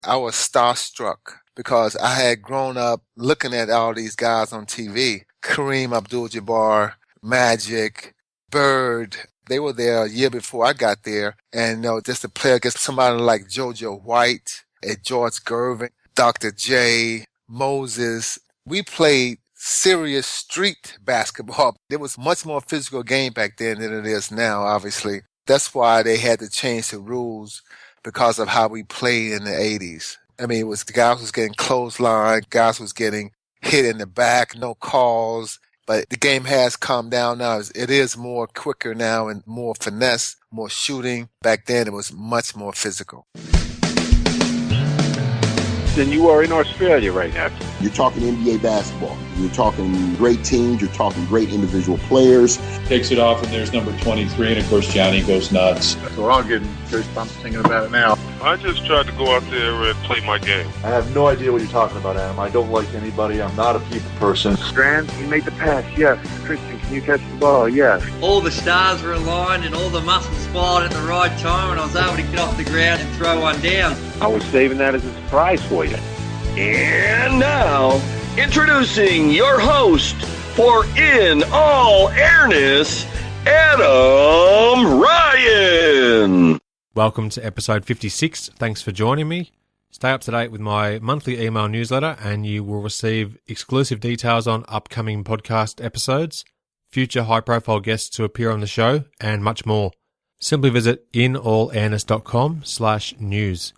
I was starstruck because I had grown up looking at all these guys on TV. Kareem Abdul-Jabbar, Magic, Bird. They were there a year before I got there. And, just to play against somebody like JoJo White and George Gervin, Dr. J, Moses. We played serious street basketball. It was much more physical game back then than it is now, obviously. That's why they had to change the rules because of how we played in the 80s. I mean, it was the guys was getting clothesline, guys was getting hit in the back, no calls. But the game has calmed down now. It is more quicker now and more finesse, more shooting. Back then, it was much more physical. And you are in Australia right now. You're talking NBA basketball. You're talking great teams. You're talking great individual players. Takes it off, and there's number 23, and of course Johnny goes nuts. So we're all getting goosebumps thinking about it now. I just tried to go out there and play my game. I have no idea what you're talking about, Adam. I don't like anybody. I'm not a people person. Strand, you made the pass, yes. Christian, can you catch the ball? Yes. All the stars were aligned and all the muscles fired at the right time, and I was able to get off the ground and throw one down. I was saving that as a surprise for you. And now, introducing your host for In All Airness, Adam Ryan. Welcome to episode 56. Thanks for joining me. Stay up to date with my monthly email newsletter and you will receive exclusive details on upcoming podcast episodes, future high-profile guests to appear on the show, and much more. Simply visit inallairness.com/news.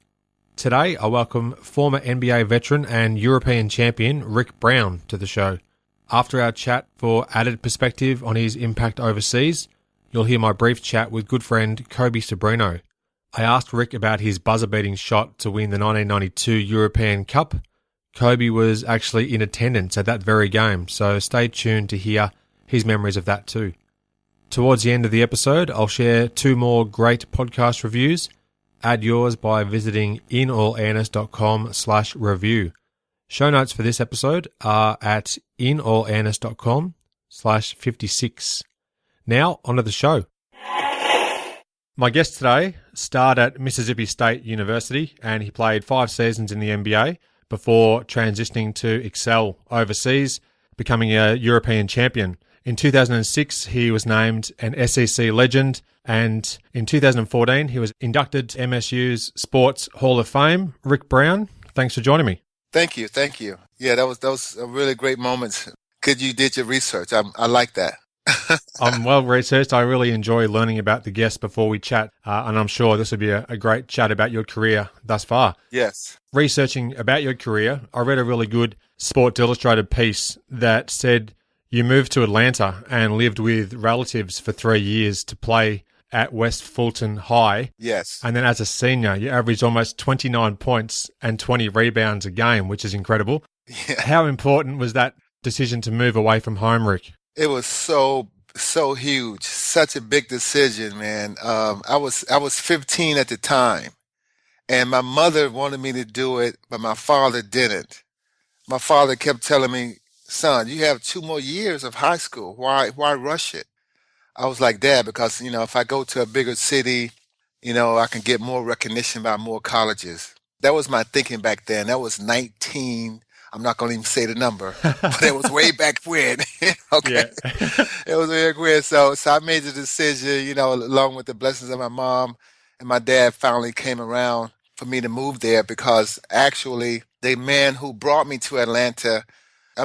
Today, I welcome former NBA veteran and European champion Rick Brown to the show. After our chat for added perspective on his impact overseas, you'll hear my brief chat with good friend Kobe Sobrino. I asked Rick about his buzzer-beating shot to win the 1992 European Cup. Kobe was actually in attendance at that very game, so stay tuned to hear his memories of that too. Towards the end of the episode, I'll share 2 more great podcast reviews. Add yours by visiting inallairness.com/review. Show notes for this episode are at inallairness.com/56. Now, onto the show. My guest today starred at Mississippi State University and he played 5 seasons in the NBA before transitioning to excel overseas, becoming a European champion. In 2006, he was named an SEC legend, and in 2014, he was inducted to MSU's Sports Hall of Fame. Rick Brown, thanks for joining me. Thank you. Yeah, that was a really great moment. Good you did your research. I like that. I'm well researched. I really enjoy learning about the guests before we chat, and I'm sure this will be a great chat about your career thus far. Yes. Researching about your career, I read a really good Sports Illustrated piece that said you moved to Atlanta and lived with relatives for 3 years to play at West Fulton High. Yes. And then as a senior, you averaged almost 29 points and 20 rebounds a game, which is incredible. Yeah. How important was that decision to move away from home, Rick? It was so huge, such a big decision, man. I was 15 at the time, and my mother wanted me to do it, but my father didn't. My father kept telling me, son, you have 2 more years of high school. Why rush it? I was like, Dad, because, if I go to a bigger city, I can get more recognition by more colleges. That was my thinking back then. That was 19. I'm not going to even say the number, but it was way back when. Okay. Yeah. It was way back when. So I made the decision, along with the blessings of my mom and my dad finally came around for me to move there because actually the man who brought me to Atlanta,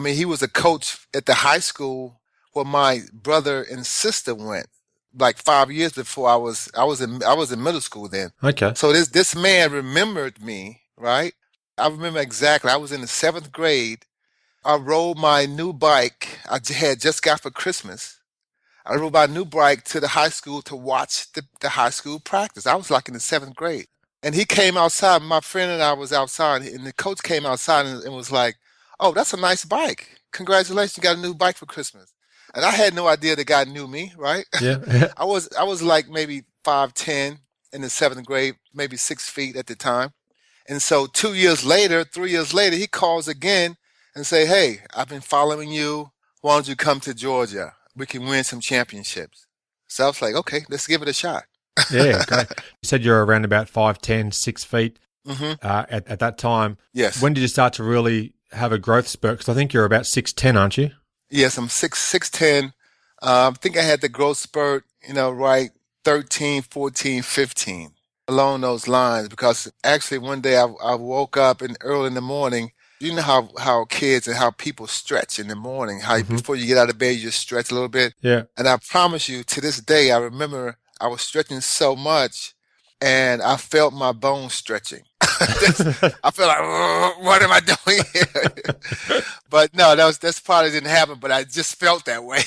he was a coach at the high school where my brother and sister went, like 5 years before I was in middle school then. Okay. So this man remembered me, right? I remember exactly. I was in the 7th grade. I rode my new bike I had just got for Christmas. I rode my new bike to the high school to watch the high school practice. I was like in the 7th grade. And he came outside. My friend and I was outside, and the coach came outside and was like, oh, that's a nice bike. Congratulations, you got a new bike for Christmas. And I had no idea the guy knew me, right? Yeah. I was like maybe 5'10" in the 7th grade, maybe 6 feet at the time. And so 3 years later, he calls again and say, hey, I've been following you. Why don't you come to Georgia? We can win some championships. So I was like, okay, let's give it a shot. Yeah, great. You said you're around about 5'10", 6 feet. at that time. Yes. When did you start to really have a growth spurt? Because I think you're about 6'10", aren't you? Yes, I'm 6'10". I think I had the growth spurt, right 13, 14, 15, along those lines. Because actually one day I woke up early in the morning. You know how kids and how people stretch in the morning, how before you get out of bed, you just stretch a little bit. Yeah. And I promise you, to this day, I remember I was stretching so much and I felt my bones stretching. I feel like, what am I doing here? But no, that's probably didn't happen, but I just felt that way,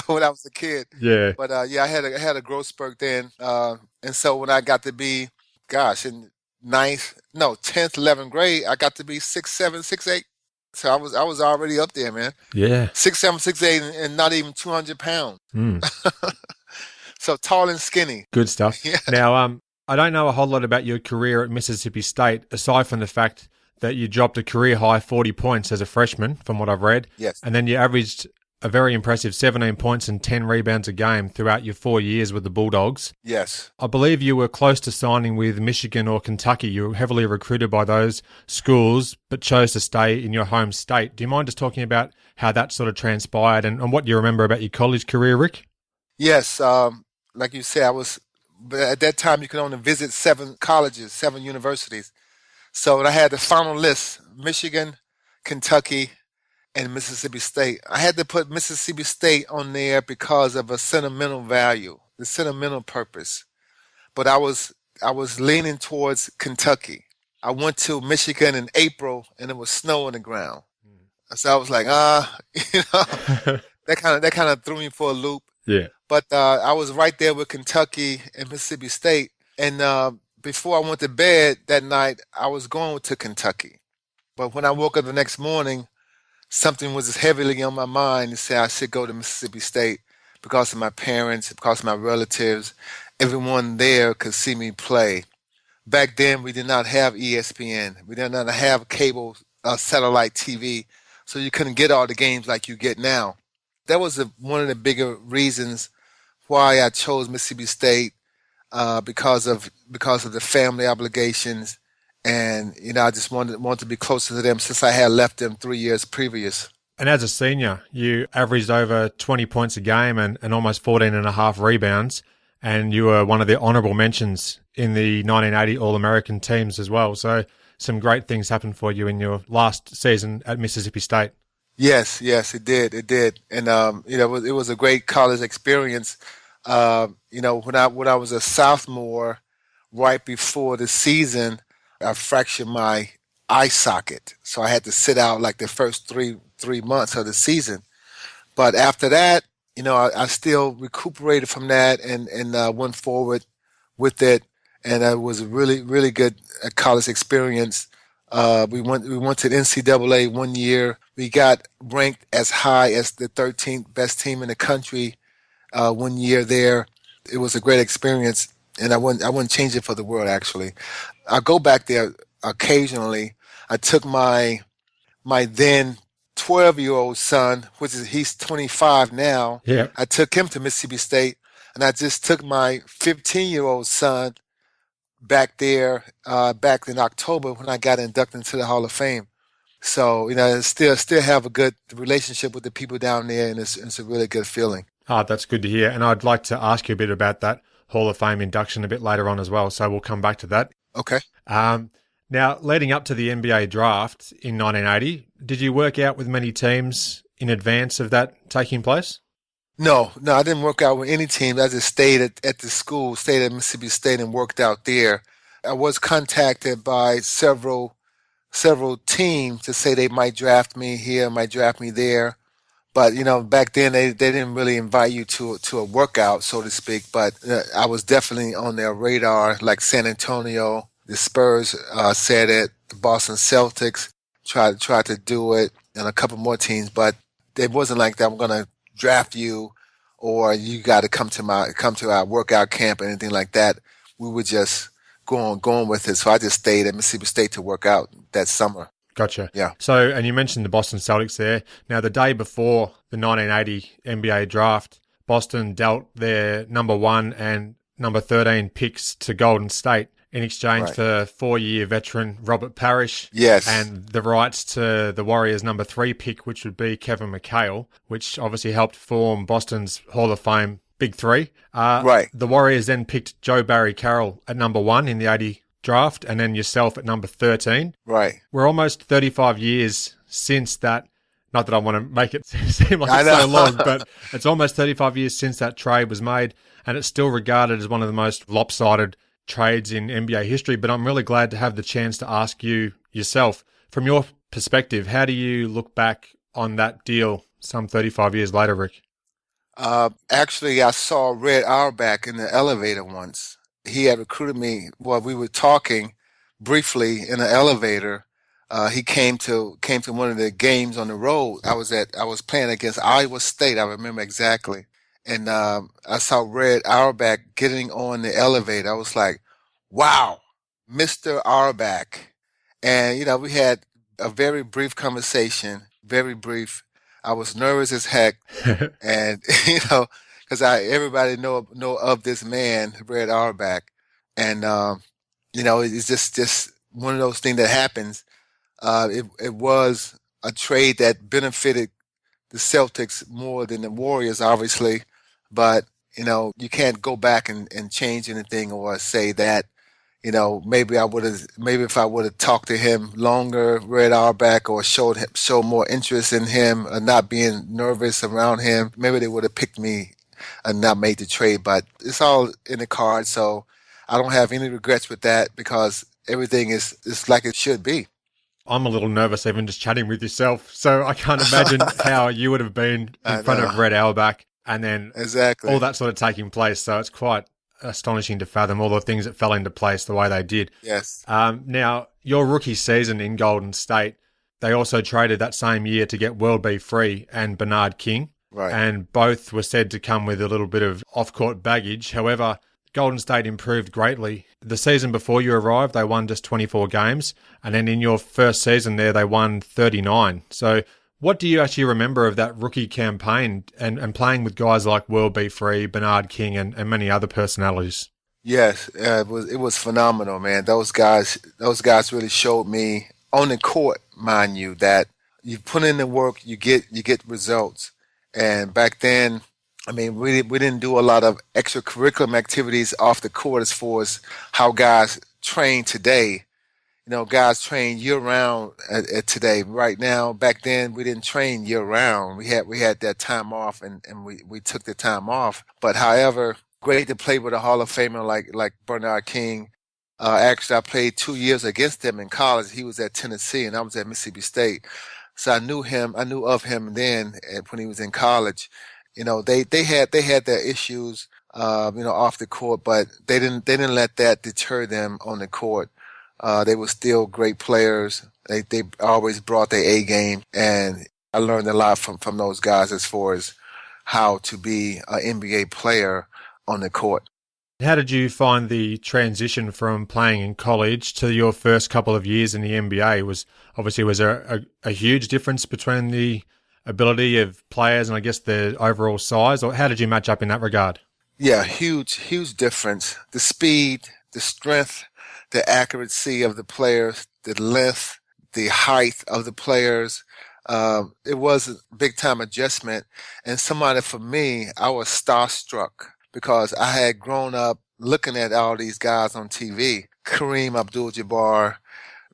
when I was a kid. Yeah. But I had a growth spurt then. And so when I got to be, in 10th, 11th grade, I got to be 6'7", 6'8". So I was already up there, man. Yeah. 6'7", 6'8", and not even 200 pounds. So tall and skinny. Good stuff. Yeah. Now, I don't know a whole lot about your career at Mississippi State, aside from the fact that you dropped a career-high 40 points as a freshman, from what I've read. Yes. And then you averaged a very impressive 17 points and 10 rebounds a game throughout your 4 years with the Bulldogs. Yes. I believe you were close to signing with Michigan or Kentucky. You were heavily recruited by those schools, but chose to stay in your home state. Do you mind just talking about how that sort of transpired and what you remember about your college career, Rick? Yes. Like you said, but at that time you could only visit 7 colleges, 7 universities. So I had the final list: Michigan, Kentucky, and Mississippi State. I had to put Mississippi State on there because of a sentimental value, the sentimental purpose. But I was leaning towards Kentucky. I went to Michigan in April and it was snow on the ground. So I was like, that kind of threw me for a loop. Yeah. But I was right there with Kentucky and Mississippi State. And before I went to bed that night, I was going to Kentucky. But when I woke up the next morning, something was heavily on my mind to say I should go to Mississippi State because of my parents, because of my relatives. Everyone there could see me play. Back then, we did not have ESPN. We did not have cable satellite TV, so you couldn't get all the games like you get now. That was one of the bigger reasons why I chose Mississippi State, because of the family obligations. And, I just wanted to be closer to them since I had left them 3 years previous. And as a senior, you averaged over 20 points a game and almost 14 and a half rebounds. And you were one of the honourable mentions in the 1980 All-American teams as well. So some great things happened for you in your last season at Mississippi State. Yes, it did. And, it was a great college experience. When I was a sophomore, right before the season, I fractured my eye socket. So I had to sit out like the first three months of the season. But after that, I still recuperated from that and went forward with it. And it was a really, really good college experience. We went to the NCAA 1 year. We got ranked as high as the 13th best team in the country 1 year there. It was a great experience, and I wouldn't change it for the world, actually. I go back there occasionally. I took my then 12-year-old son, he's 25 now. Yeah. I took him to Mississippi State, and I just took my 15-year-old son back there back in October when I got inducted into the Hall of Fame. So, still have a good relationship with the people down there, and it's a really good feeling. Oh, that's good to hear. And I'd like to ask you a bit about that Hall of Fame induction a bit later on as well. So we'll come back to that. Okay. Now, leading up to the NBA draft in 1980, did you work out with many teams in advance of that taking place? No, I didn't work out with any team. I just stayed at the school, stayed at Mississippi State and worked out there. I was contacted by several teams to say they might draft me here, might draft me there. But, back then they didn't really invite you to a workout, so to speak. But I was definitely on their radar, like San Antonio. The Spurs said it. The Boston Celtics tried to do it, and a couple more teams. But it wasn't like that. I'm going to draft you, or you got to come to our workout camp or anything like that. We were just going with it. So I just stayed at Mississippi State to work out that summer. Gotcha. Yeah. So, and you mentioned the Boston Celtics there. Now, the day before the 1980 NBA draft, Boston dealt their number 1 and number 13 picks to Golden State. in exchange Right. for 4-year veteran Robert Parish. Yes. And the rights to the Warriors' number 3 pick, which would be Kevin McHale, which obviously helped form Boston's Hall of Fame Big Three. Right. The Warriors then picked Joe Barry Carroll at number 1 in the 80 draft, and then yourself at number 13. Right. We're almost 35 years since that. Not that I want to make it seem like I it's know. so long, but it's almost 35 years since that trade was made, and it's still regarded as one of the most lopsided trades in NBA history. But I'm really glad to have the chance to ask you yourself, from your perspective, how do you look back on that deal some 35 years later, Rick? Actually, I saw Red Auerbach in the elevator once. He had recruited me. Well, we were talking briefly in the elevator. He came to one of the games on the road. I was playing against Iowa State. I remember exactly. And I saw Red Auerbach getting on the elevator. I was like, wow, Mr. Auerbach. And, we had a very brief conversation, very brief. I was nervous as heck. And, because everybody know of this man, Red Auerbach. And, it's just one of those things that happens. It was a trade that benefited the Celtics more than the Warriors, obviously. But, you can't go back and change anything or say that, maybe if I would have talked to him longer, Red Auerbach, or show more interest in him, or not being nervous around him, maybe they would have picked me and not made the trade. But it's all in the cards, so I don't have any regrets with that because everything is like it should be. I'm a little nervous even just chatting with yourself, so I can't imagine how you would have been in front of Red Auerbach and then exactly all that sort of taking place. So it's quite astonishing to fathom all the things that fell into place the way they did. Yes. Now, your rookie season in Golden State, they also traded that same year to get World B. Free and Bernard King. Right. And both were said to come with a little bit of off-court baggage. However, Golden State improved greatly. The season before you arrived, they won just 24 games. And then in your first season there, they won 39. So what do you actually remember of that rookie campaign and playing with guys like World B. Free, Bernard King, and many other personalities? Yes, it was phenomenal, man. Those guys really showed me on the court, mind you, that you put in the work, you get results. And back then, I mean, we didn't do a lot of extracurricular activities off the court as far as how guys train today. Guys train year round today. Right now, back then, we didn't train year round. We had that time off, and we took the time off. But however, great to play with a Hall of Famer like Bernard King. Actually, I played 2 years against him in college. He was at Tennessee, and I was at Mississippi State. So I knew of him then when he was in college. They had their issues, off the court, but they didn't let that deter them on the court. They were still great players. They always brought their A game, and I learned a lot from those guys as far as how to be an NBA player on the court. How did you find the transition from playing in college to your first couple of years in the NBA? Was there a huge difference between the ability of players and I guess the overall size, or how did you match up in that regard? Yeah, huge difference. The speed, the strength, the accuracy of the players, the length, the height of the players. It was a big time adjustment. And for me, I was starstruck because I had grown up looking at all these guys on TV. Kareem Abdul-Jabbar,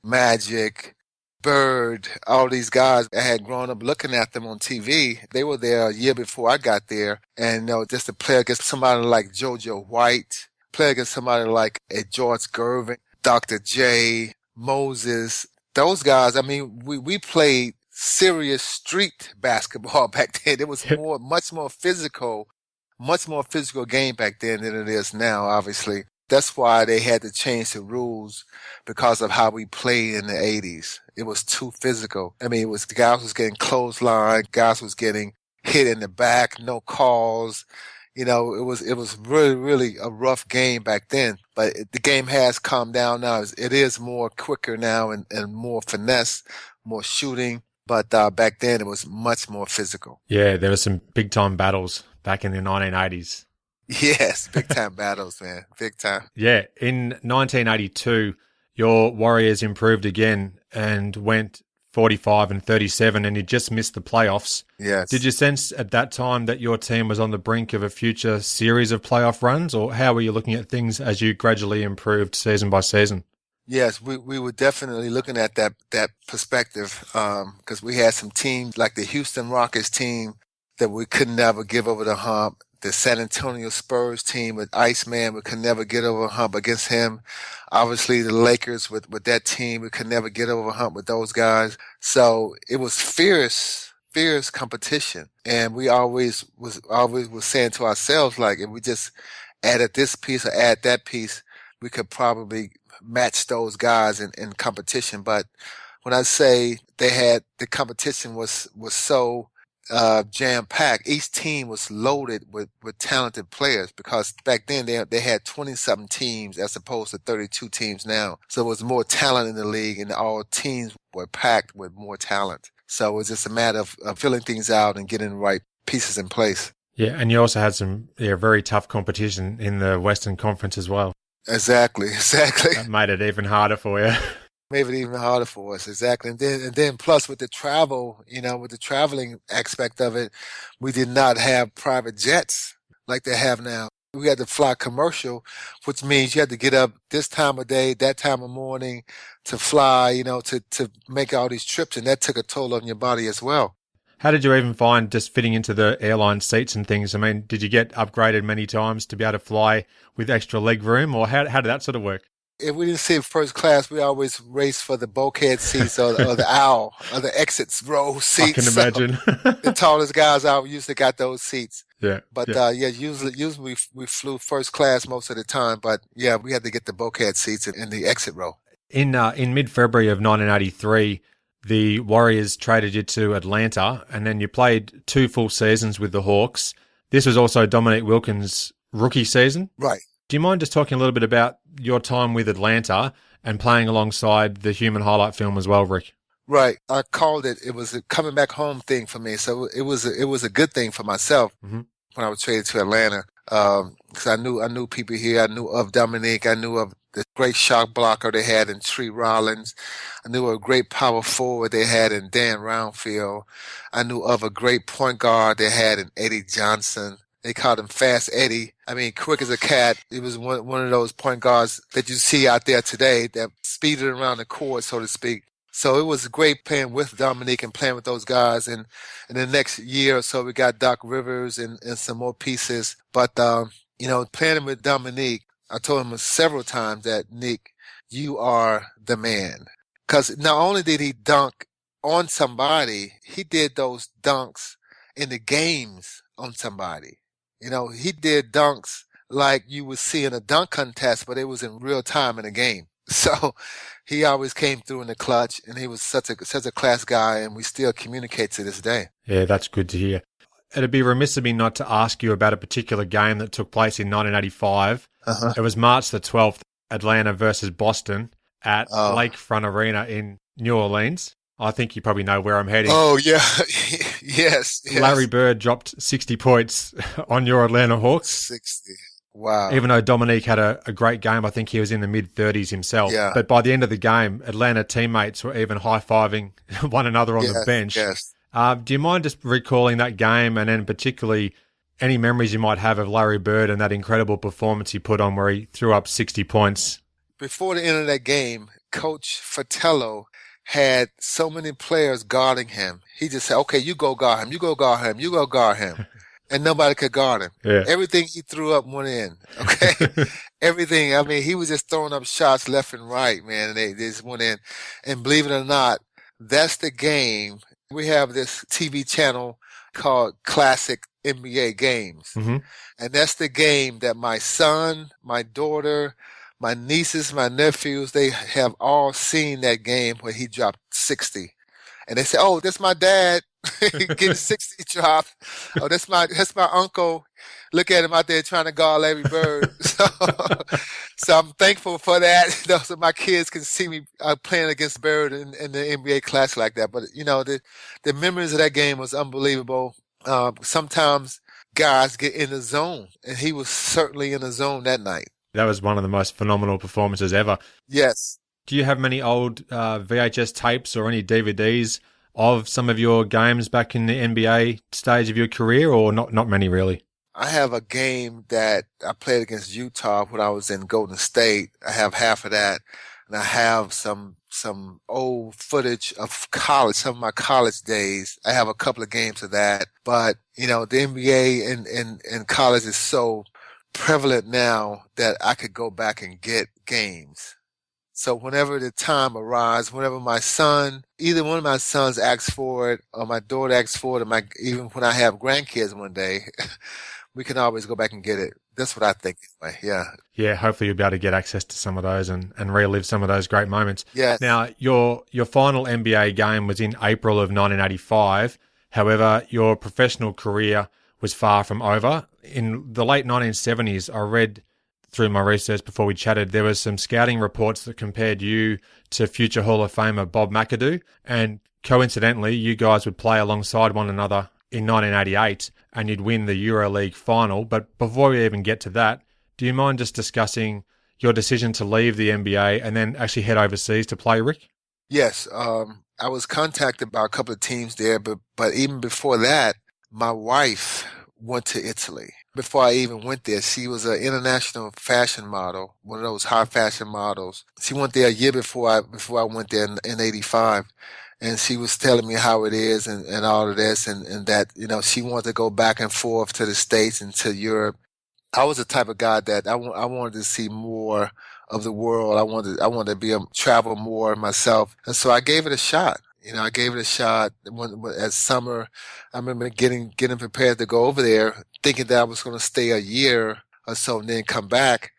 Magic, Bird, all these guys. I had grown up looking at them on TV. They were there a year before I got there. And just to play against somebody like JoJo White, play against somebody like a George Gervin, Dr. J, Moses, those guys. I mean, we played serious street basketball back then. It was much more physical game back then than it is now, obviously. That's why they had to change the rules because of how we played in the 80s. It was too physical. I mean, guys was getting clotheslined, guys was getting hit in the back, no calls. It was really, really a rough game back then. But the game has calmed down now. It is more quicker now and more finesse, more shooting. But back then it was much more physical. Yeah, there were some big time battles back in the 1980s. Yes, big time battles, man. Big time. Yeah, in 1982, your Warriors improved again and went 45 and 37, and you just missed the playoffs. Yes. Did you sense at that time that your team was on the brink of a future series of playoff runs, or how were you looking at things as you gradually improved season by season? Yes, we were definitely looking at that perspective because we had some teams like the Houston Rockets team that we could never give over the hump. The San Antonio Spurs team with Iceman, we could never get over a hump against him. Obviously, the Lakers with that team, we could never get over a hump with those guys. So it was fierce competition, and we always was saying to ourselves, like, if we just added this piece or add that piece, we could probably match those guys in competition. But when I say the competition was so jam-packed, each team was loaded with talented players, because back then they had 20-something teams as opposed to 32 teams now. So it was more talent in the league, and all teams were packed with more talent. So it was just a matter of filling things out and getting the right pieces in place. Yeah, and you also had some very tough competition in the Western Conference as well. Exactly. That made it even harder for you. Made it even harder for us, exactly. And then plus with the travel, with the traveling aspect of it, we did not have private jets like they have now. We had to fly commercial, which means you had to get up this time of day, that time of morning to fly, to make all these trips, and that took a toll on your body as well. How did you even find just fitting into the airline seats and things? I mean, did you get upgraded many times to be able to fly with extra leg room, or how did that sort of work? If we didn't sit first class, we always raced for the bulkhead seats or the aisle or the exit row seats. I can imagine. So the tallest guys out usually got those seats. Yeah. But usually we flew first class most of the time. But yeah, we had to get the bulkhead seats in the exit row. In mid-February of 1983, the Warriors traded you to Atlanta, and then you played 2 full seasons with the Hawks. This was also Dominique Wilkins' rookie season. Right. Do you mind just talking a little bit about your time with Atlanta and playing alongside the Human Highlight film as well, Rick? Right. I called it. It was a coming back home thing for me. So it was a good thing for myself when I was traded to Atlanta. Because I knew people here. I knew of Dominique. I knew of the great shot blocker they had in Tree Rollins. I knew of a great power forward they had in Dan Roundfield. I knew of a great point guard they had in Eddie Johnson. They called him Fast Eddie. I mean, quick as a cat. He was one of those point guards that you see out there today that speeded around the court, so to speak. So it was great playing with Dominique and playing with those guys. And in the next year or so, we got Doc Rivers and some more pieces. But, playing with Dominique, I told him several times that, Nick, you are the man. Because not only did he dunk on somebody, he did those dunks in the games on somebody. He did dunks like you would see in a dunk contest, but it was in real time in a game. So he always came through in the clutch, and he was such a class guy, and we still communicate to this day. Yeah, that's good to hear. It'd be remiss of me not to ask you about a particular game that took place in 1985. It was March the 12th, Atlanta versus Boston at Lakefront Arena in New Orleans. I think you probably know where I'm heading. Oh, yeah. Yes. Larry Bird dropped 60 points on your Atlanta Hawks. 60. Wow. Even though Dominique had a great game, I think he was in the mid-30s himself. Yeah. But by the end of the game, Atlanta teammates were even high-fiving one another on the bench. Yes. Do you mind just recalling that game, and then particularly any memories you might have of Larry Bird and that incredible performance he put on where he threw up 60 points? Before the end of that game, Coach Fratello had so many players guarding him. He just said, okay, you go guard him, you go guard him, you go guard him. And nobody could guard him. Yeah. Everything he threw up went in, okay? Everything. I mean, he was just throwing up shots left and right, man, and they just went in. And believe it or not, that's the game. We have this TV channel called Classic NBA Games. Mm-hmm. And that's the game that my son, my daughter, my nieces, my nephews, they have all seen that game where he dropped 60. And they say, oh, that's my dad getting 60 drop. Oh, that's my uncle. Look at him out there trying to guard Larry Bird. So I'm thankful for that. So my kids can see me playing against Bird in the NBA class like that. But, the memories of that game was unbelievable. Sometimes guys get in the zone. And he was certainly in the zone that night. That was one of the most phenomenal performances ever. Yes. Do you have many old VHS tapes or any DVDs of some of your games back in the NBA stage of your career, or not many really? I have a game that I played against Utah when I was in Golden State. I have half of that. And I have some old footage of college, some of my college days. I have a couple of games of that. But, the NBA and college is so prevalent now that I could go back and get games. So whenever the time arrives, whenever either one of my sons asks for it or my daughter asks for it, or even when I have grandkids one day, we can always go back and get it. That's what I think. Yeah. Yeah, hopefully you'll be able to get access to some of those and relive some of those great moments. Yes. Now, your final NBA game was in April of 1985. However, your professional career was far from over. In the late 1970s, I read through my research before we chatted, there was some scouting reports that compared you to future Hall of Famer Bob McAdoo. And coincidentally, you guys would play alongside one another in 1988 and you'd win the EuroLeague final. But before we even get to that, do you mind just discussing your decision to leave the NBA and then actually head overseas to play, Rick? Yes. I was contacted by a couple of teams there, but even before that, my wife went to Italy. Before I even went there, she was an international fashion model, one of those high fashion models. She went there a year before I went there in 85. And she was telling me how it is and all of this and that, she wanted to go back and forth to the States and to Europe. I was the type of guy that I wanted to see more of the world. I wanted to travel more myself. And so I gave it a shot. I gave it a shot as summer. I remember getting prepared to go over there, thinking that I was going to stay a year or so and then come back.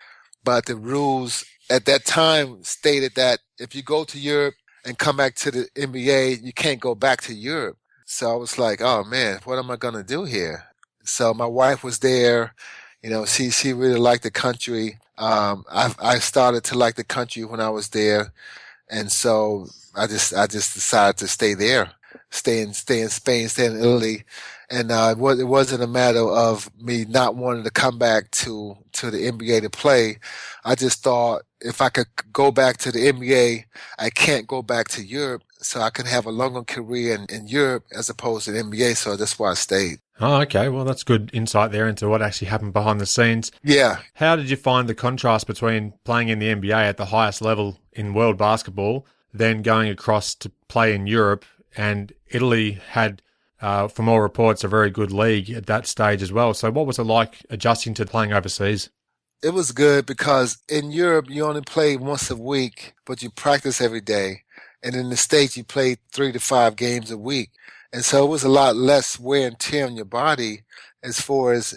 But the rules at that time stated that if you go to Europe and come back to the NBA, you can't go back to Europe. So I was like, oh man, what am I going to do here? So my wife was there. She really liked the country. I started to like the country when I was there. And so I just decided to stay there, stay in Spain, stay in Italy. And it wasn't a matter of me not wanting to come back to the NBA to play. I just thought if I could go back to the NBA, I can't go back to Europe, so I can have a longer career in Europe as opposed to the NBA. So that's why I stayed. Oh, okay. Well, that's good insight there into what actually happened behind the scenes. Yeah. How did you find the contrast between playing in the NBA at the highest level in world basketball, then going across to play in Europe? And Italy had, from all reports, a very good league at that stage as well. So what was it like adjusting to playing overseas? It was good because in Europe, you only play once a week, but you practice every day. And in the States, you play 3 to 5 games a week. And so it was a lot less wear and tear on your body as far as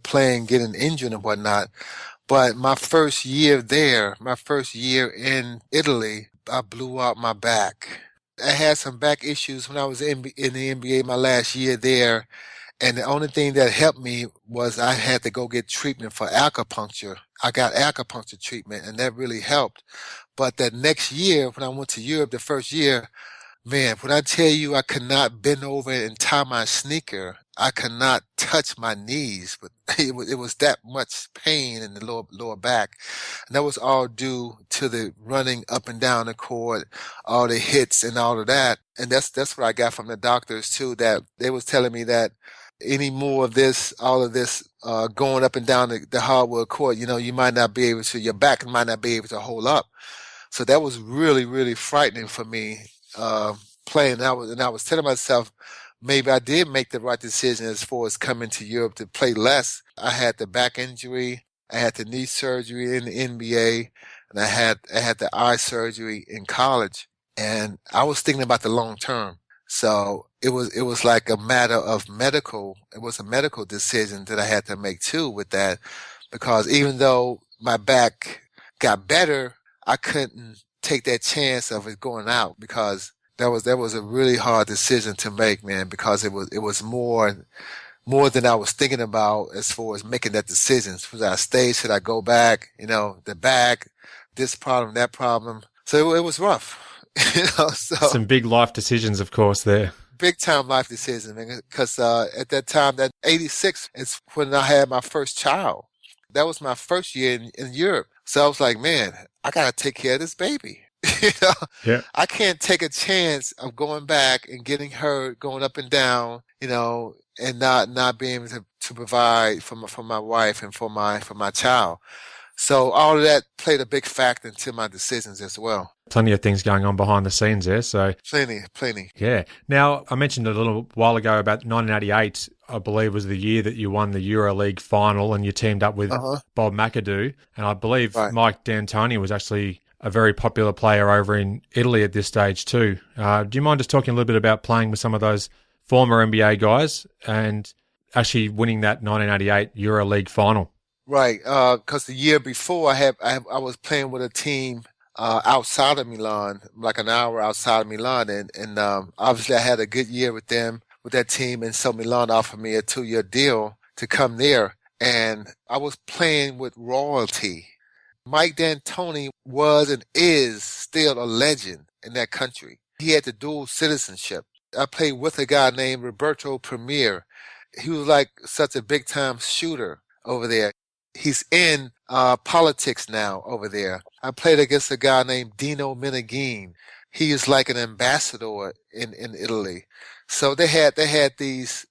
playing, getting injured and whatnot. But my first year in Italy, I blew out my back. I had some back issues when I was in the NBA my last year there. And the only thing that helped me was I had to go get treatment for acupuncture. I got acupuncture treatment and that really helped. But that next year, when I went to Europe, the first year, man, when I tell you I could not bend over and tie my sneaker, I could not touch my knees, but it was that much pain in the lower back. And that was all due to the running up and down the court, all the hits and all of that. And that's what I got from the doctors too, that they was telling me that any more of this, all of this, going up and down the hardwood court, you might not be able to, your back might not be able to hold up. So that was really, really frightening for me. Playing, and I was telling myself maybe I did make the right decision as far as coming to Europe to play less. I had the back injury, I had the knee surgery in the NBA, and I had the eye surgery in college, and I was thinking about the long term. So it was like a matter of medical. It was a medical decision that I had to make too with that, because even though my back got better, I couldn't take that chance of it going out because that was a really hard decision to make, man, because it was more than I was thinking about as far as making that decision. Should I stay? Should I go back? The back, this problem, that problem. So it was rough. Some big life decisions, of course, there. big time life decision, man. Because at that time, that '86 is when I had my first child. That was my first year in Europe. So I was like, man, I gotta take care of this baby. You know, Yeah. I can't take a chance of going back and getting hurt, going up and down, you know, and not being able to provide for my wife and for my child. So all of that played a big factor into my decisions as well. Plenty of things going on behind the scenes there. So Plenty. yeah. Now, I mentioned a little while ago about 1988, I believe was the year that you won the EuroLeague final and you teamed up with Bob McAdoo. And I believe Mike D'Antoni was actually a very popular player over in Italy at this stage too. Do you mind just talking a little bit about playing with some of those former NBA guys and actually winning that 1988 EuroLeague final? Right. Because the year before I was playing with a team outside of Milan, like an hour outside of Milan, and obviously I had a good year with them, with that team, and so Milan offered me a 2-year deal to come there, and I was playing with royalty. Mike D'Antoni was and is still a legend in that country. He had the dual citizenship. I played with a guy named Roberto Parish. He was like such a big time shooter over there. He's in politics now over there. I played against a guy named Dino Meneghin. He is like an ambassador in Italy. So they had these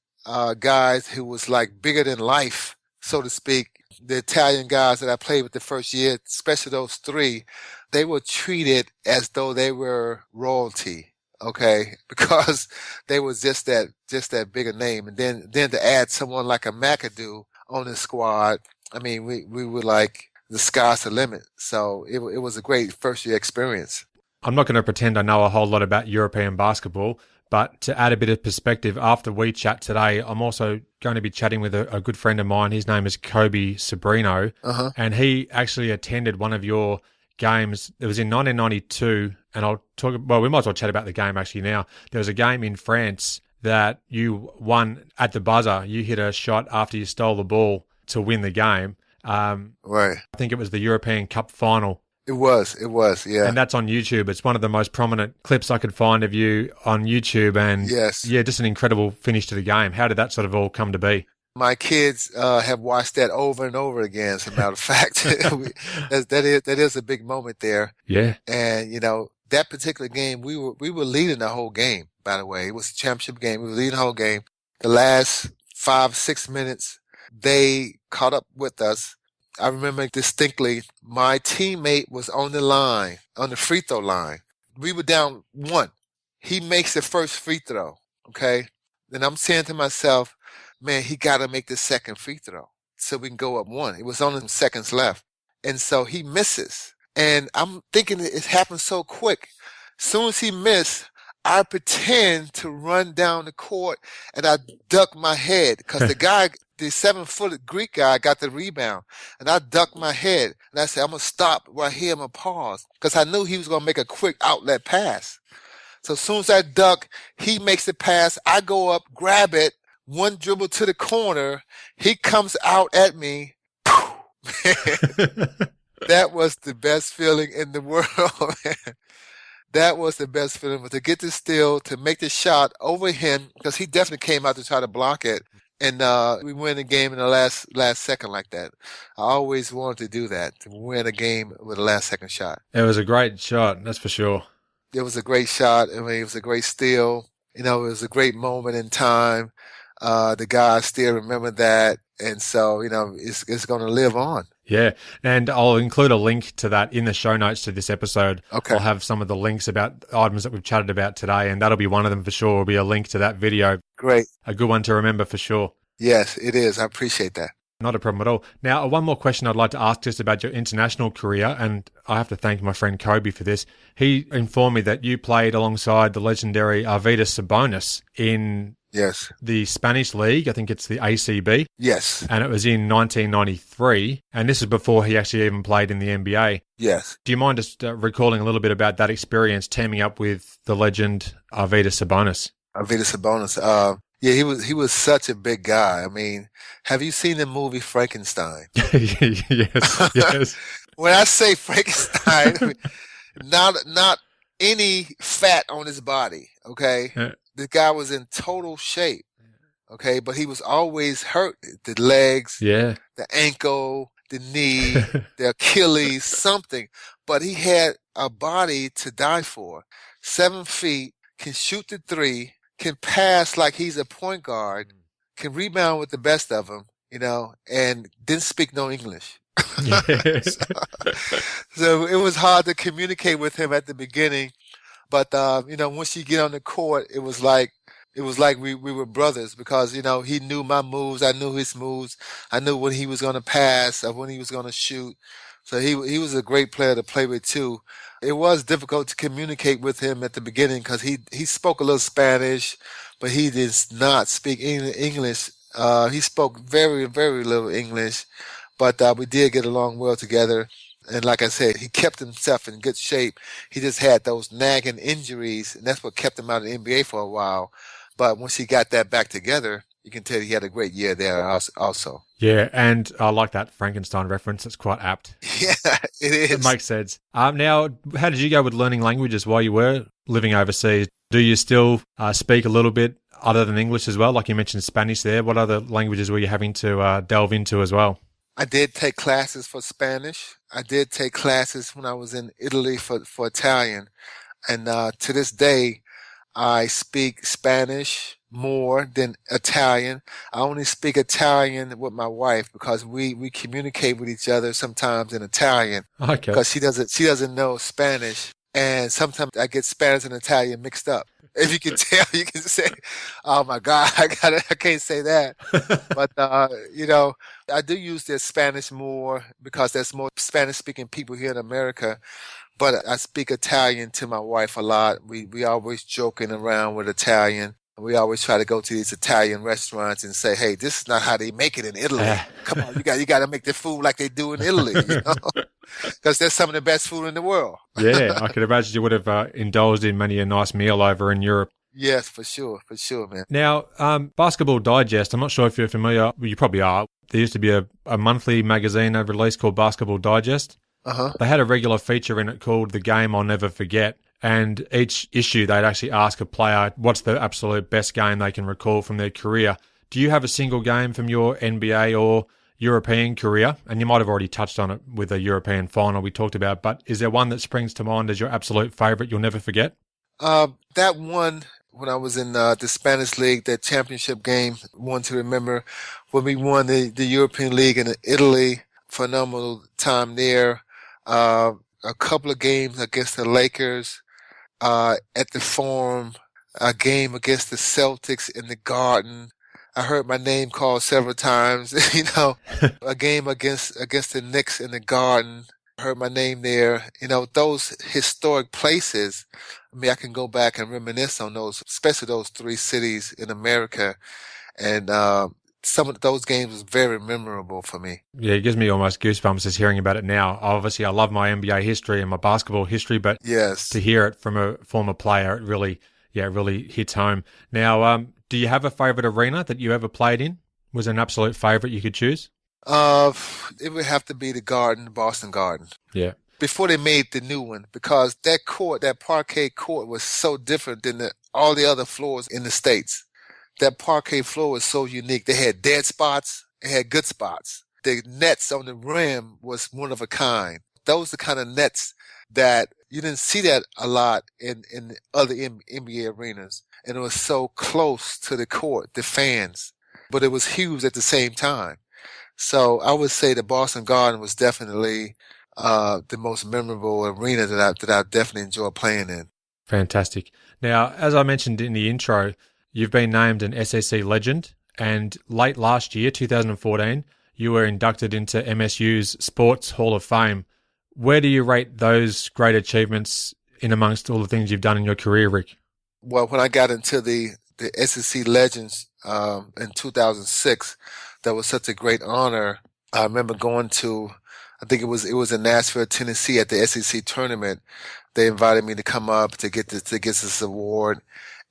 guys who was like bigger than life, so to speak. The Italian guys that I played with the first year, especially those three, they were treated as though they were royalty, okay? Because they was just that bigger name. And then to add someone like a McAdoo on the squad, I mean, we were like, the sky's the limit. So it was a great first year experience. I'm not going to pretend I know a whole lot about European basketball, but to add a bit of perspective, after we chat today, I'm also going to be chatting with a good friend of mine. His name is Kobe Sobrino, and he actually attended one of your games. It was in 1992, and we might as well chat about the game actually now. There was a game in France that you won at the buzzer. You hit a shot after you stole the ball to win the game. Right. I think it was the European Cup final. It was, yeah. And that's on YouTube. It's one of the most prominent clips I could find of you on YouTube. And yes, yeah, just an incredible finish to the game. How did that sort of all come to be? My kids have watched that over and over again, as a matter of fact. that is a big moment there. Yeah. And, you know, that particular game, we were leading the whole game, by the way. It was a championship game. We were leading the whole game. The last 5-6 minutes, they caught up with us. I remember distinctly, my teammate was on the line, on the free throw line. We were down 1. He makes the first free throw, okay? Then I'm saying to myself, man, he got to make the second free throw so we can go up 1. It was only seconds left. And so he misses. And I'm thinking it happened so quick. As soon as he missed, I pretend to run down the court and I duck my head because the guy, the 7-foot Greek guy, got the rebound, and I ducked my head and I said, I'm gonna stop right here. I'm gonna pause because I knew he was gonna make a quick outlet pass. So as soon as I duck, he makes the pass. I go up, grab it, 1 dribble to the corner. He comes out at me. That was the best feeling in the world, man. That was the best feeling, was to get the steal, to make the shot over him, because he definitely came out to try to block it. And we win the game in the last second like that. I always wanted to do that, to win a game with a last second shot. It was a great shot, that's for sure. It was a great shot. I mean, it was a great steal. You know, it was a great moment in time. The guys still remember that. And so, you know, it's going to live on. Yeah. And I'll include a link to that in the show notes to this episode. Okay. I'll have some of the links about items that we've chatted about today, and that'll be one of them for sure. Will be a link to that video. Great. A good one to remember for sure. Yes, it is. I appreciate that. Not a problem at all. Now, one more question I'd like to ask just about your international career, and I have to thank my friend Kobe for this. He informed me that you played alongside the legendary Arvydas Sabonis in the Spanish League. I think it's the ACB. Yes. And it was in 1993, and this is before he actually even played in the NBA. Yes. Do you mind just recalling a little bit about that experience, teaming up with the legend Arvydas Sabonis? Arvydas Sabonis. Yeah, he was such a big guy. I mean, have you seen the movie Frankenstein? Yes. When I say Frankenstein, I mean, not any fat on his body, okay? The guy was in total shape. Okay, but he was always hurt. The legs, Yeah. the ankle, the knee, the Achilles, something. But he had a body to die for. 7 feet, can shoot the three, can pass like he's a point guard, can rebound with the best of them, and didn't speak no English. So it was hard to communicate with him at the beginning. But, once you get on the court, it was like we were brothers because, he knew my moves. I knew his moves. I knew when he was going to pass or when he was going to shoot. So he was a great player to play with too. It was difficult to communicate with him at the beginning because he spoke a little Spanish, but he did not speak English. He spoke very, very little English, but we did get along well together. And like I said, he kept himself in good shape. He just had those nagging injuries, and that's what kept him out of the NBA for a while. But once he got that back together, you can tell he had a great year there also. Yeah, and I like that Frankenstein reference. It's quite apt. Yeah, it is. It makes sense. Now, how did you go with learning languages while you were living overseas? Do you still speak a little bit other than English as well? Like you mentioned Spanish there. What other languages were you having to delve into as well? I did take classes for Spanish. I did take classes when I was in Italy for Italian. And to this day, I speak Spanish more than Italian. I only speak Italian with my wife because we communicate with each other sometimes in Italian. Okay. Because she doesn't know Spanish. And sometimes I get Spanish and Italian mixed up. If you can tell, you can say, "Oh my God, I can't say that." But I do use the Spanish more because there's more Spanish-speaking people here in America. But I speak Italian to my wife a lot. We always joking around with Italian. We always try to go to these Italian restaurants and say, "Hey, this is not how they make it in Italy. Come on, you got to make the food like they do in Italy." Because there's some of the best food in the world. Yeah, I could imagine you would have indulged in many a nice meal over in Europe. Yes, for sure, man. Now, Basketball Digest, I'm not sure if you're familiar. Well, you probably are. There used to be a monthly magazine released called Basketball Digest. Uh-huh. They had a regular feature in it called The Game I'll Never Forget. And each issue, they'd actually ask a player what's the absolute best game they can recall from their career. Do you have a single game from your NBA or European career? And you might have already touched on it with the European final we talked about, but is there one that springs to mind as your absolute favourite you'll never forget? That one, when I was in the Spanish League, that championship game, one to remember, when we won the European League in Italy, phenomenal time there. A couple of games against the Lakers, at the Forum, a game against the Celtics in the Garden. I heard my name called several times, a game against the Knicks in the Garden. I heard my name there. Those historic places, I can go back and reminisce on those, especially those 3 cities in America. And some of those games was very memorable for me. Yeah, it gives me almost goosebumps just hearing about it now. Obviously, I love my NBA history and my basketball history, but yes, to hear it from a former player, it really hits home. Now, do you have a favourite arena that you ever played in? Was there an absolute favourite you could choose? It would have to be the Garden, Boston Garden. Yeah. Before they made the new one, because that court, that parquet court, was so different than all the other floors in the States. That parquet floor was so unique. They had dead spots, they had good spots. The nets on the rim was one of a kind. Those are the kind of nets that you didn't see that a lot in other NBA arenas. And it was so close to the court, the fans, but it was huge at the same time. So I would say the Boston Garden was definitely the most memorable arena that I definitely enjoy playing in. Fantastic. Now, as I mentioned in the intro, you've been named an SEC legend, and late last year, 2014, you were inducted into MSU's Sports Hall of Fame. Where do you rate those great achievements in amongst all the things you've done in your career, Rick? Well, when I got into the SEC Legends in 2006, that was such a great honor. I remember going to, I think it was in Nashville, Tennessee, at the SEC tournament. They invited me to come up to get this award,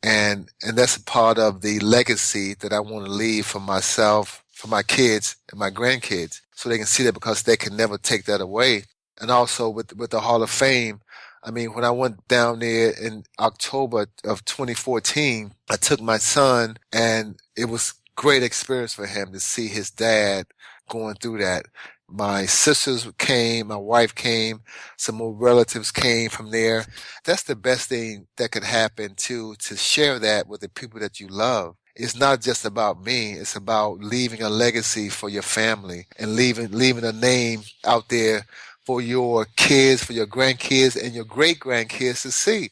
and that's a part of the legacy that I want to leave for myself, for my kids and my grandkids, so they can see that, because they can never take that away. And also with the Hall of Fame, I mean, when I went down there in October of 2014, I took my son, and it was great experience for him to see his dad going through that. My sisters came, my wife came, some more relatives came from there. That's the best thing that could happen to share that with the people that you love. It's not just about me. It's about leaving a legacy for your family and leaving a name out there for your kids, for your grandkids, and your great-grandkids to see.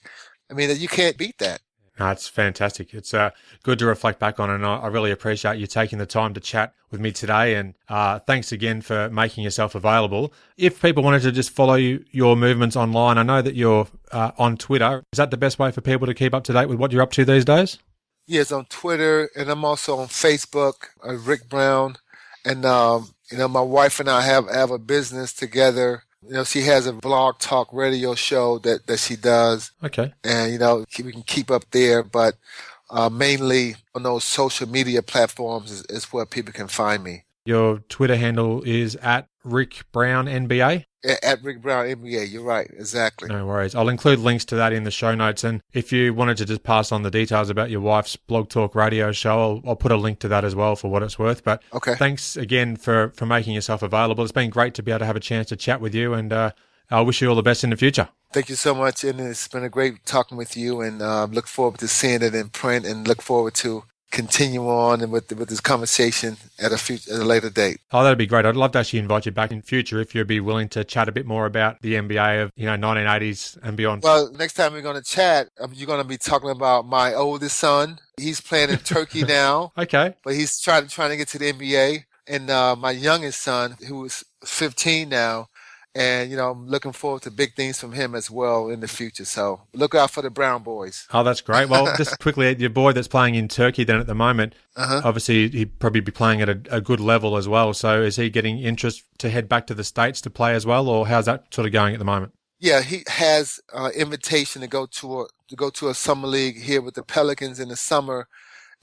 I mean, you can't beat that. No, it's fantastic. It's good to reflect back on, and I really appreciate you taking the time to chat with me today. And thanks again for making yourself available. If people wanted to just follow your movements online, I know that you're on Twitter. Is that the best way for people to keep up to date with what you're up to these days? Yes, on Twitter, and I'm also on Facebook, Rick Brown. And, my wife and I have a business together. She has a blog talk radio show that she does. Okay. And, we can keep up there, but mainly on those social media platforms is where people can find me. Your Twitter handle is at Rick Brown NBA? At Rick Brown NBA, you're right, exactly. No worries. I'll include links to that in the show notes. And if you wanted to just pass on the details about your wife's blog talk radio show, I'll put a link to that as well for what it's worth. But okay. Thanks again for making yourself available. It's been great to be able to have a chance to chat with you, and I wish you all the best in the future. Thank you so much, and it's been a great talking with you, and look forward to seeing it in print, and look forward to continue on and with this conversation at a later date. Oh, that'd be great. I'd love to actually invite you back in future if you'd be willing to chat a bit more about the NBA of 1980s and beyond. Well, next time we're going to chat, you're going to be talking about my oldest son. He's playing in Turkey now. Okay. But he's trying to get to the NBA. And my youngest son, who is 15 now, and, I'm looking forward to big things from him as well in the future. So look out for the Brown boys. Oh, that's great. Well, just quickly, your boy that's playing in Turkey then at the moment, obviously he'd probably be playing at a good level as well. So is he getting interest to head back to the States to play as well, or how's that sort of going at the moment? Yeah, he has invitation to go to a summer league here with the Pelicans in the summer.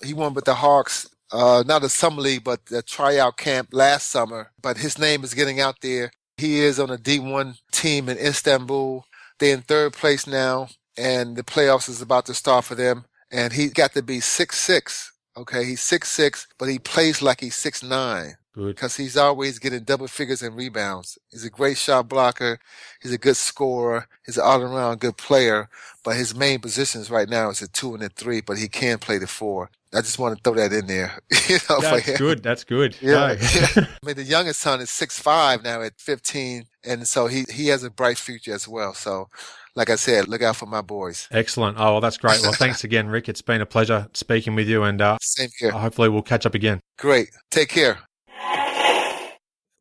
He won with the Hawks, not a summer league, but the tryout camp last summer. But his name is getting out there. He is on a D1 team in Istanbul. They're in third place now, and the playoffs is about to start for them. And he got to be 6'6". Okay, he's 6'6", but he plays like he's 6'9". Good. Because he's always getting double figures in rebounds. He's a great shot blocker. He's a good scorer. He's an all-around good player. But his main positions right now is a 2 and a 3, but he can play the 4. I just want to throw that in there. That's good. That's good. Yeah. No. I mean, the youngest son is 6'5" now at 15, and so he has a bright future as well. So, like I said, look out for my boys. Excellent. Oh, well, that's great. Well, thanks again, Rick. It's been a pleasure speaking with you, and same here. Hopefully we'll catch up again. Great. Take care.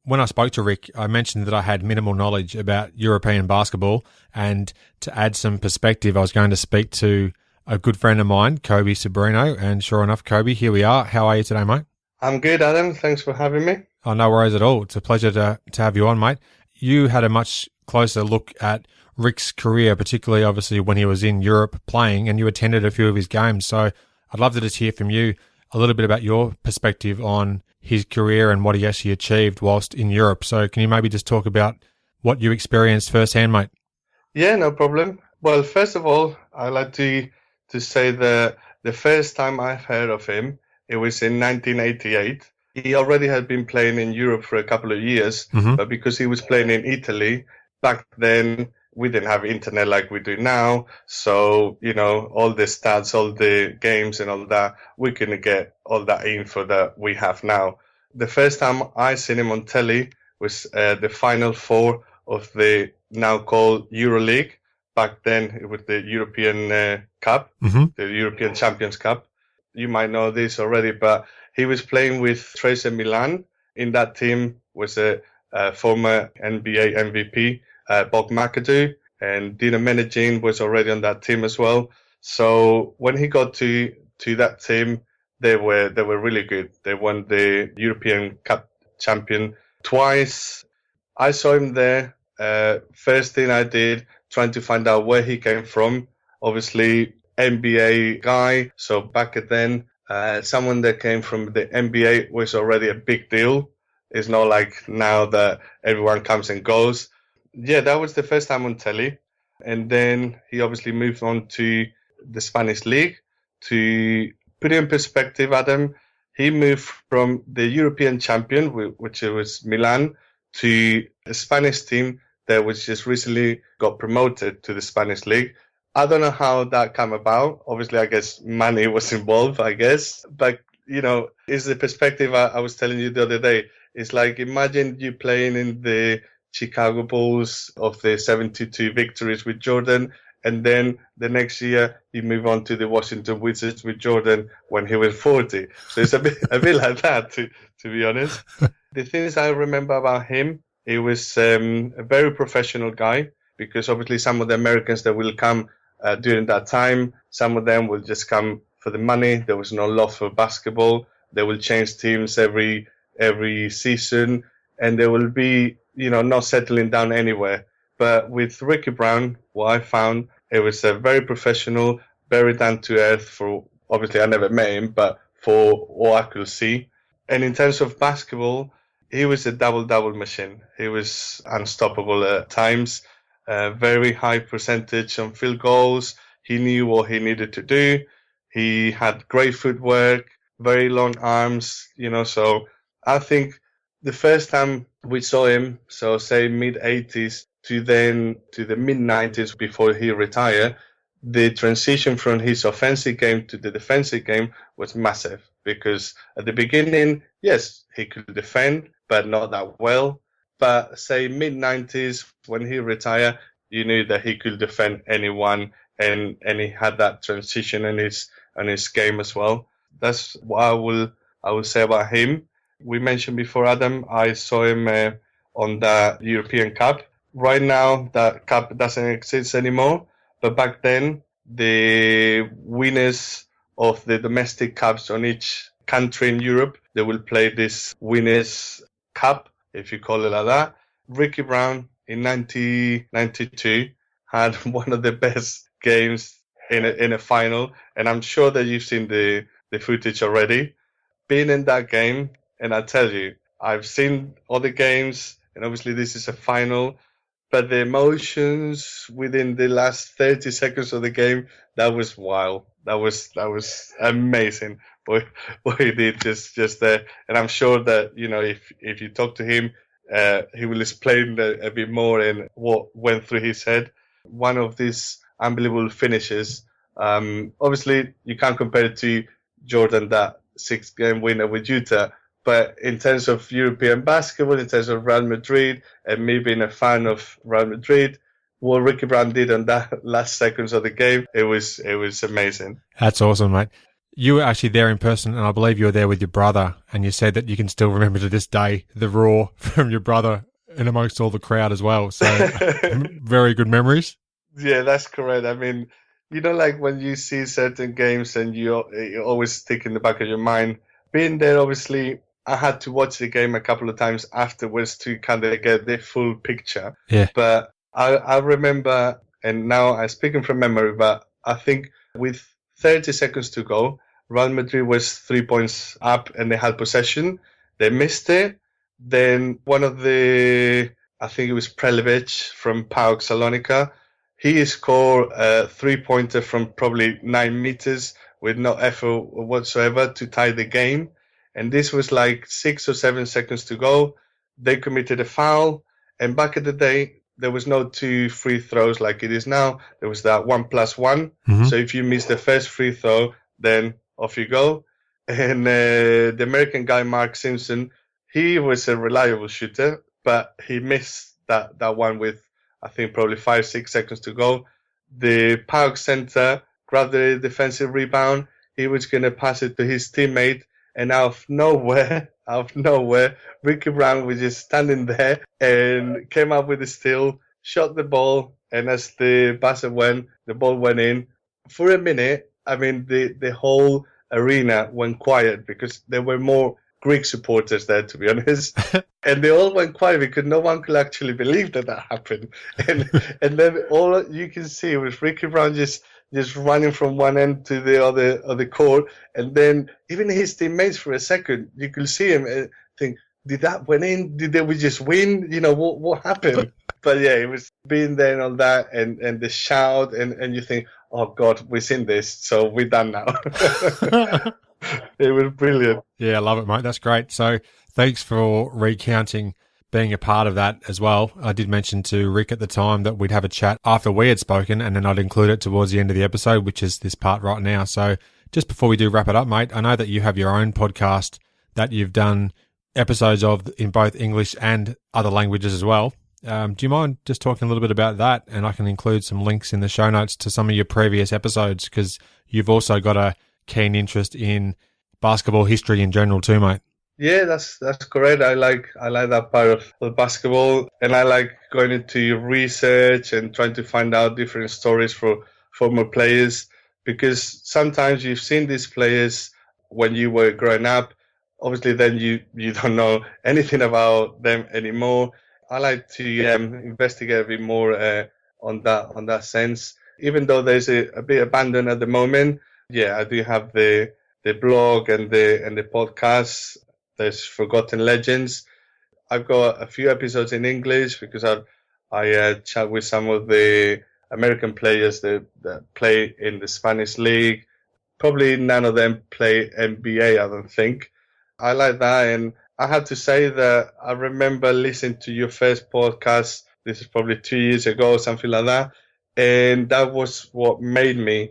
When I spoke to Rick, I mentioned that I had minimal knowledge about European basketball, and to add some perspective, I was going to speak to a good friend of mine, Kobe Sabrino, and sure enough, Kobe, here we are. How are you today, mate? I'm good, Adam. Thanks for having me. Oh, no worries at all. It's a pleasure to have you on, mate. You had a much closer look at Rick's career, particularly obviously when he was in Europe playing, and you attended a few of his games. So I'd love to just hear from you a little bit about your perspective on his career and what he actually achieved whilst in Europe. So can you maybe just talk about what you experienced firsthand, mate? Yeah, no problem. Well, first of all, I'd like to say the first time I've heard of him, it was in 1988. He already had been playing in Europe for a couple of years, but because he was playing in Italy, back then we didn't have internet like we do now. So, all the stats, all the games and all that, we couldn't get all that info that we have now. The first time I seen him on telly was the Final Four of the now called EuroLeague. Back then, it was the European Cup, the European Champions Cup. You might know this already, but he was playing with Tracer Milan. In that team was a former NBA MVP, Bob McAdoo, and Dino Meneghin was already on that team as well. So when he got to that team, they were really good. They won the European Cup champion twice. I saw him there. First thing I did, trying to find out where he came from. Obviously, NBA guy. So back then, someone that came from the NBA was already a big deal. It's not like now that everyone comes and goes. Yeah, that was the first time on telly. And then he obviously moved on to the Spanish League. To put it in perspective, Adam, he moved from the European champion, which was Milan, to a Spanish team that was just recently got promoted to the Spanish League. I don't know how that came about. Obviously, I guess money was involved, I guess. But, it's the perspective I was telling you the other day. It's like, imagine you playing in the Chicago Bulls of the 72 victories with Jordan, and then the next year you move on to the Washington Wizards with Jordan when he was 40. So it's a bit like that, to be honest. The things I remember about him, he was a very professional guy, because obviously some of the Americans that will come during that time, some of them will just come for the money. There was no love for basketball. They will change teams every season, and they will be, not settling down anywhere. But with Ricky Brown, what I found, it was a very professional, very down to earth. For obviously, I never met him, but for all I could see. And in terms of basketball, he was a double-double machine. He was unstoppable at times. Very high percentage on field goals. He knew what he needed to do. He had great footwork, very long arms, so I think the first time we saw him, so say mid-80s to the mid-90s before he retired, the transition from his offensive game to the defensive game was massive, because at the beginning, yes, he could defend, but not that well. But say mid-90s, when he retired, you knew that he could defend anyone, and he had that transition in his game as well. That's what I will say about him. We mentioned before, Adam, I saw him on the European Cup. Right now, that cup doesn't exist anymore. But back then, the winners of the domestic cups on each country in Europe, they will play this winners cup, if you call it like that. Ricky Brown in 1992 had one of the best games in a final, and I'm sure that you've seen the footage already. Being in that game, and I tell you, I've seen other games, and obviously this is a final, but the emotions within the last 30 seconds of the game, that was wild. That was amazing. What he did just there. And I'm sure that, if you talk to him, he will explain a bit more and what went through his head. One of these unbelievable finishes. Obviously, you can't compare it to Jordan, that 6-game winner with Utah. But in terms of European basketball, in terms of Real Madrid, and me being a fan of Real Madrid, what Ricky Brown did on that last seconds of the game, it was amazing. That's awesome, mate. You were actually there in person, and I believe you were there with your brother, and you said that you can still remember to this day the roar from your brother and amongst all the crowd as well. So very good memories. Yeah, that's correct. I mean, like when you see certain games and you always stick in the back of your mind, being there, obviously, I had to watch the game a couple of times afterwards to kind of get the full picture. Yeah. But I remember, and now I'm speaking from memory, but I think with 30 seconds to go, Real Madrid was 3 points up and they had possession. They missed it. Then one of I think it was Prelevich from PAOK Salonika, he scored a 3-pointer from probably 9 meters with no effort whatsoever to tie the game. And this was like 6 or 7 seconds to go. They committed a foul. And back in the day, there was no 2 free throws like it is now. There was that 1+1. Mm-hmm. So if you miss the first free throw, then off you go. And the American guy, Mark Simpson, he was a reliable shooter, but he missed that one with, I think, probably 5-6 seconds to go. The PAOK center grabbed the defensive rebound. He was going to pass it to his teammate. And out of nowhere, Ricky Brown was just standing there and came up with a steal, shot the ball, and as the basket went, the ball went in. For a minute, I mean, the whole arena went quiet because there were more Greek supporters there, to be honest. And they all went quiet because no one could actually believe that happened. And then all you can see was Ricky Brown just running from one end to the other of the court. And then even his teammates for a second, you could see him think, did that win in? Did we just win? What happened? But yeah, it was being there and all that, and the shout, and you think, oh God, we've seen this, so we're done now. It was brilliant. Yeah, I love it, mate. That's great. So thanks for recounting being a part of that as well. I did mention to Rick at the time that we'd have a chat after we had spoken, and then I'd include it towards the end of the episode, which is this part right now. So just before we do wrap it up, mate, I know that you have your own podcast that you've done episodes of in both English and other languages as well. Do you mind just talking a little bit about that? And I can include some links in the show notes to some of your previous episodes, because you've also got a keen interest in basketball history in general too, mate. Yeah, that's correct. I like that part of basketball, and I like going into research and trying to find out different stories for former players, because sometimes you've seen these players when you were growing up. Obviously, then you don't know anything about them anymore. I like to investigate a bit more on that sense. Even though there's a bit abandoned at the moment, yeah, I do have the blog and the podcast. There's Forgotten Legends. I've got a few episodes in English because I chat with some of the American players that play in the Spanish league. Probably none of them play NBA, I don't think. I like that, and I have to say that I remember listening to your first podcast. This is probably 2 years ago, something like that, and that was what made me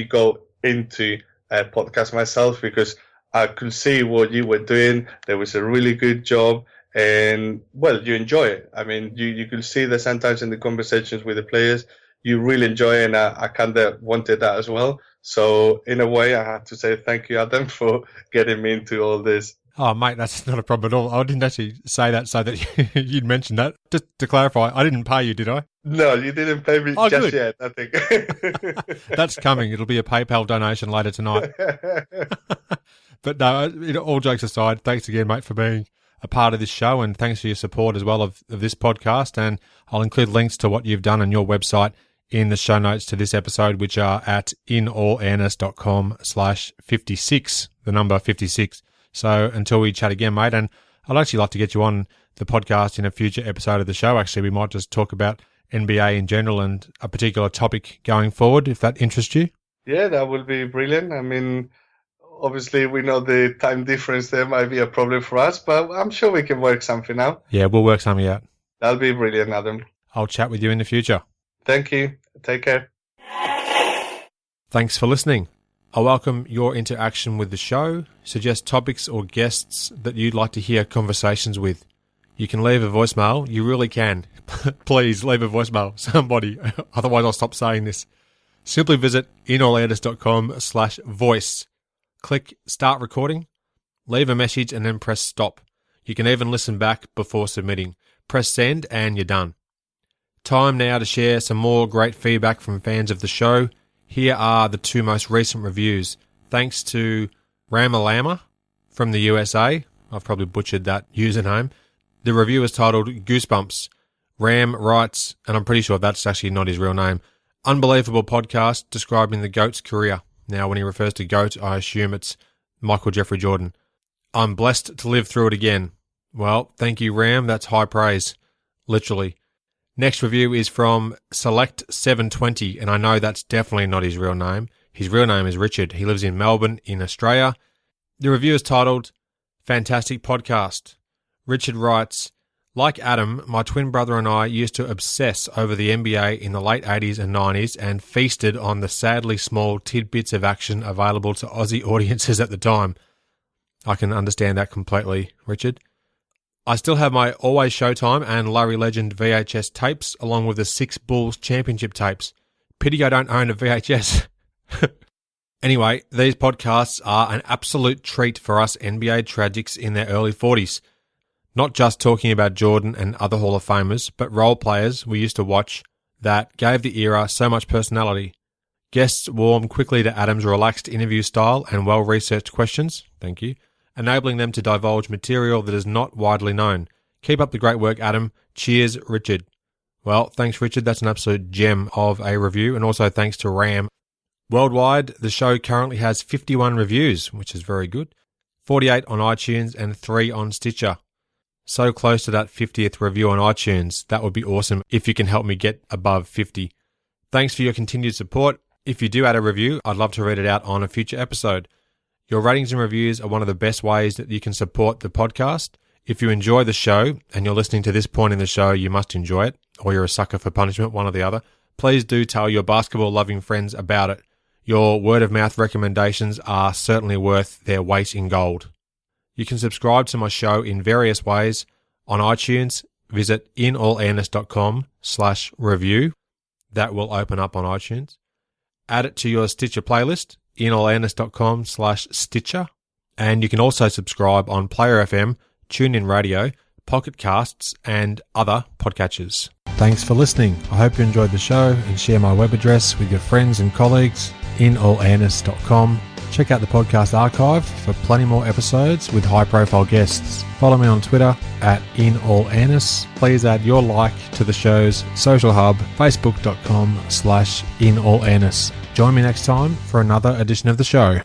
go into a podcast myself, because I could see what you were doing. There was a really good job, and well, you enjoy it. I mean, you could see that sometimes in the conversations with the players, you really enjoy it, and I kind of wanted that as well. So in a way, I have to say thank you, Adam, for getting me into all this. Oh, mate, that's not a problem at all. I didn't actually say that so that you'd mention that. Just to clarify, I didn't pay you, did I? No, you didn't pay me just yet, I think. That's coming. It'll be a PayPal donation later tonight. But no, all jokes aside, thanks again, mate, for being a part of this show, and thanks for your support as well of this podcast. And I'll include links to what you've done on your website in the show notes to this episode, which are at inallairness.com/56, the number 56. So until we chat again, mate, and I'd actually like to get you on the podcast in a future episode of the show. Actually, we might just talk about NBA in general and a particular topic going forward, if that interests you. Yeah, that would be brilliant. I mean, obviously, we know the time difference there might be a problem for us, but I'm sure we can work something out. Yeah, we'll work something out. That'll be brilliant, Adam. I'll chat with you in the future. Thank you. Take care. Thanks for listening. I welcome your interaction with the show. Suggest topics or guests that you'd like to hear conversations with. You can leave a voicemail. You really can. Please leave a voicemail, somebody. Otherwise, I'll stop saying this. Simply visit inallairness.com/voice. Click Start Recording. Leave a message and then press Stop. You can even listen back before submitting. Press Send and you're done. Time now to share some more great feedback from fans of the show. Here are the two most recent reviews. Thanks to Ramalama from the USA. I've probably butchered that username. The review is titled Goosebumps. Ram writes, and I'm pretty sure that's actually not his real name, unbelievable podcast describing the GOAT's career. Now, when he refers to GOAT, I assume it's Michael Jeffrey Jordan. I'm blessed to live through it again. Well, thank you, Ram. That's high praise. Literally. Next review is from Select720, and I know that's definitely not his real name. His real name is Richard. He lives in Melbourne, in Australia. The review is titled, Fantastic Podcast. Richard writes, like Adam, my twin brother and I used to obsess over the NBA in the late 80s and 90s and feasted on the sadly small tidbits of action available to Aussie audiences at the time. I can understand that completely, Richard. I still have my Always Showtime and Larry Legend VHS tapes, along with the 6 Bulls championship tapes. Pity I don't own a VHS. Anyway, these podcasts are an absolute treat for us NBA tragics in their early 40s. Not just talking about Jordan and other Hall of Famers, but role players we used to watch that gave the era so much personality. Guests warm quickly to Adam's relaxed interview style and well-researched questions. Thank you. Enabling them to divulge material that is not widely known. Keep up the great work, Adam. Cheers, Richard. Well, thanks, Richard. That's an absolute gem of a review. And also thanks to Ram. Worldwide, the show currently has 51 reviews, which is very good. 48 on iTunes and 3 on Stitcher. So close to that 50th review on iTunes. That would be awesome if you can help me get above 50. Thanks for your continued support. If you do add a review, I'd love to read it out on a future episode. Your ratings and reviews are one of the best ways that you can support the podcast. If you enjoy the show and you're listening to this point in the show, you must enjoy it, or you're a sucker for punishment, one or the other. Please do tell your basketball-loving friends about it. Your word-of-mouth recommendations are certainly worth their weight in gold. You can subscribe to my show in various ways. On iTunes, visit inallairness.com/review. That will open up on iTunes. Add it to your Stitcher playlist, inallairness.com/Stitcher. And you can also subscribe on Player FM, TuneIn Radio, Pocket Casts, and other podcatchers. Thanks for listening. I hope you enjoyed the show and share my web address with your friends and colleagues, inallairness.com. Check out the podcast archive for plenty more episodes with high-profile guests. Follow me on Twitter @inallairness. Please add your like to the show's social hub, facebook.com/inallairness. Join me next time for another edition of the show.